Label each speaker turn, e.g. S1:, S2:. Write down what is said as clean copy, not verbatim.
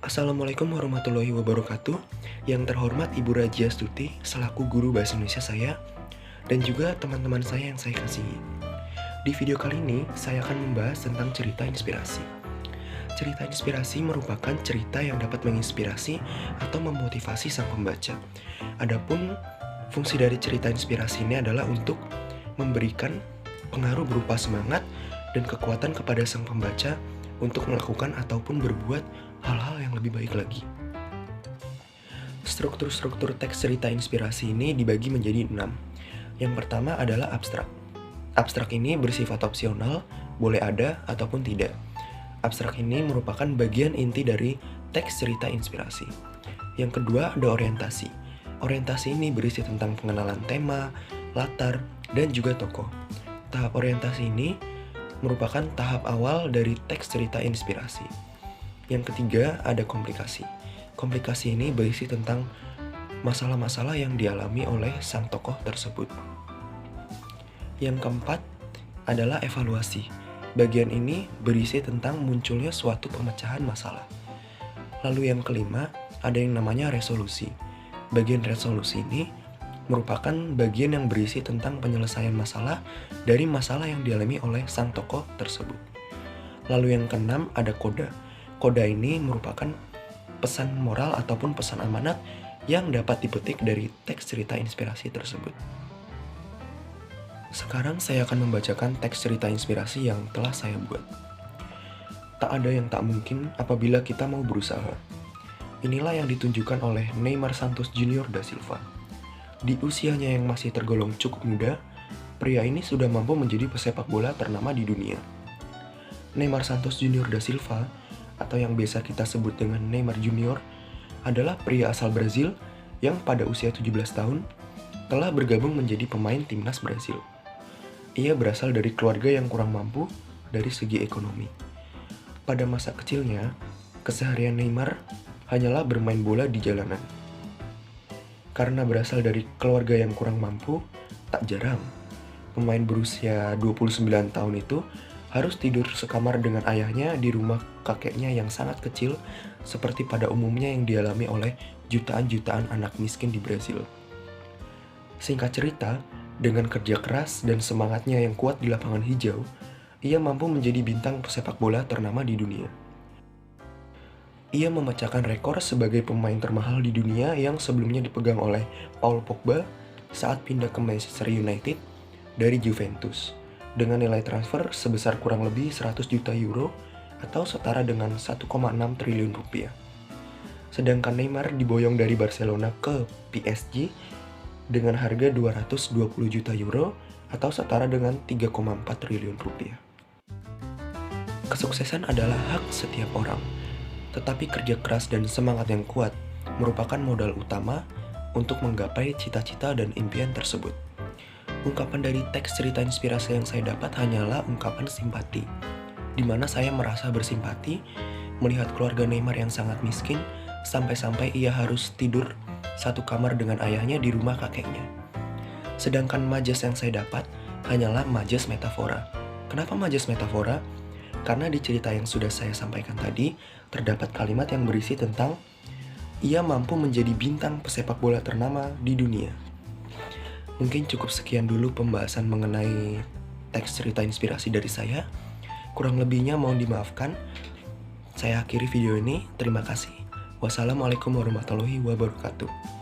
S1: Assalamualaikum warahmatullahi wabarakatuh. Yang terhormat Ibu Rajia Stuti selaku guru bahasa Indonesia saya, dan juga teman-teman saya yang saya kasihi. Di video kali ini saya akan membahas tentang cerita inspirasi. Cerita inspirasi merupakan cerita yang dapat menginspirasi atau memotivasi sang pembaca. Adapun fungsi dari cerita inspirasi ini adalah untuk memberikan pengaruh berupa semangat dan kekuatan kepada sang pembaca untuk melakukan ataupun berbuat hal-hal yang lebih baik lagi. Struktur-struktur teks cerita inspirasi ini dibagi menjadi 6. Yang pertama adalah abstrak. Abstrak ini bersifat opsional, boleh ada ataupun tidak. Abstrak ini merupakan bagian inti dari teks cerita inspirasi. Yang kedua ada orientasi. Orientasi ini berisi tentang pengenalan tema, latar, dan juga tokoh. Tahap orientasi ini merupakan tahap awal dari teks cerita inspirasi. Yang ketiga ada komplikasi. Komplikasi ini berisi tentang masalah-masalah yang dialami oleh sang tokoh tersebut. Yang keempat adalah evaluasi. Bagian ini berisi tentang munculnya suatu pemecahan masalah. Lalu yang kelima ada yang namanya resolusi. Bagian resolusi ini merupakan bagian yang berisi tentang penyelesaian masalah dari masalah yang dialami oleh sang tokoh tersebut. Lalu yang keenam ada koda. Koda ini merupakan pesan moral ataupun pesan amanat yang dapat dipetik dari teks cerita inspirasi tersebut. Sekarang saya akan membacakan teks cerita inspirasi yang telah saya buat. Tak ada yang tak mungkin apabila kita mau berusaha. Inilah yang ditunjukkan oleh Neymar Santos Junior da Silva. Di usianya yang masih tergolong cukup muda, pria ini sudah mampu menjadi pesepak bola ternama di dunia. Neymar Santos Junior da Silva, atau yang biasa kita sebut dengan Neymar Junior, adalah pria asal Brazil yang pada usia 17 tahun telah bergabung menjadi pemain timnas Brazil. Ia berasal dari keluarga yang kurang mampu dari segi ekonomi. Pada masa kecilnya, keseharian Neymar hanyalah bermain bola di jalanan. Karena berasal dari keluarga yang kurang mampu, tak jarang pemain berusia 29 tahun itu harus tidur sekamar dengan ayahnya di rumah kakeknya yang sangat kecil, seperti pada umumnya yang dialami oleh jutaan-jutaan anak miskin di Brazil. Singkat cerita, dengan kerja keras dan semangatnya yang kuat di lapangan hijau, ia mampu menjadi bintang pesepak bola ternama di dunia. Ia memecahkan rekor sebagai pemain termahal di dunia yang sebelumnya dipegang oleh Paul Pogba saat pindah ke Manchester United dari Juventus dengan nilai transfer sebesar kurang lebih 100 juta euro atau setara dengan 1,6 triliun rupiah. Sedangkan Neymar diboyong dari Barcelona ke PSG dengan harga 220 juta euro atau setara dengan 3,4 triliun rupiah. Kesuksesan adalah hak setiap orang. Tetapi kerja keras dan semangat yang kuat merupakan modal utama untuk menggapai cita-cita dan impian tersebut. Ungkapan dari teks cerita inspirasi yang saya dapat hanyalah ungkapan simpati, di mana saya merasa bersimpati melihat keluarga Neymar yang sangat miskin sampai-sampai ia harus tidur satu kamar dengan ayahnya di rumah kakeknya. Sedangkan majas yang saya dapat hanyalah majas metafora. Kenapa majas metafora? Karena di cerita yang sudah saya sampaikan tadi, terdapat kalimat yang berisi tentang ia mampu menjadi bintang pesepak bola ternama di dunia. Mungkin cukup sekian dulu pembahasan mengenai teks cerita inspirasi dari saya. Kurang lebihnya mohon dimaafkan. Saya akhiri video ini. Terima kasih. Wassalamualaikum warahmatullahi wabarakatuh.